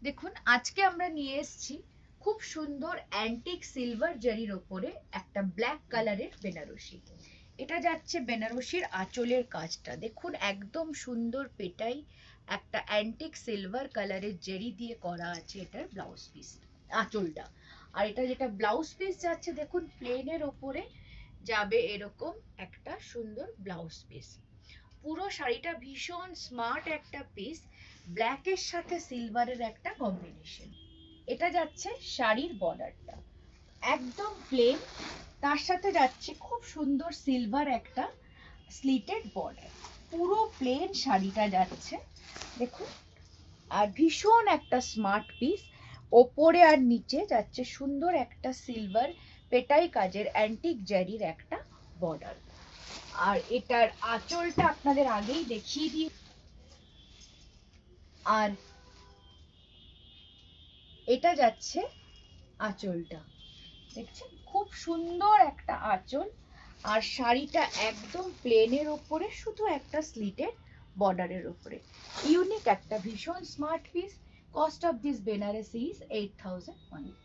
দেখুন আজকে আমরা নিয়ে এসেছি খুব সুন্দর অ্যান্টিক সিলভার জারির ওপরে একটা ব্ল্যাক কালারের বেনারসি। এটা যাচ্ছে বেনারসির আঁচলের কাজটা দেখুন, একদম সুন্দর পেটাই একটা অ্যান্টিক সিলভার কালারের জারি দিয়ে করা আছে এটার ব্লাউজ পিস, আঁচলটা। আর এটা যেটা ব্লাউজ পিস যাচ্ছে দেখুন, প্লেনের ওপরে যাবে এরকম একটা সুন্দর ব্লাউজ পিস। পুরো শাড়িটা ভীষণ স্মার্ট একটা পিস, ব্ল্যাকের সাথে সিলভারের একটা কম্বিনেশন। এটা যাচ্ছে শাড়ির বর্ডারটা একদম প্লেন, তার সাথে যাচ্ছে খুব সুন্দর সিলভার একটা স্লিটেড বর্ডার। পুরো প্লেন শাড়িটা যাচ্ছে দেখুন, আর ভীষণ একটা স্মার্ট পিস। ওপরে আর নিচে যাচ্ছে সুন্দর একটা সিলভার পেটাই কাজের অ্যান্টিক জারির একটা বর্ডার। আর এটার আঁচলটা আপনাদের আগেই দেখিয়ে দিই। আর এটা যাচ্ছে আঁচলটা, দেখছেন খুব সুন্দর একটা আঁচল। আর শাড়িটা একদম প্লেনের ওপরে শুধু একটা স্লিটেড বর্ডারের ওপরে। ইউনিক একটা ভীষণ smart piece. Cost of this Banarasi is 8,000 only।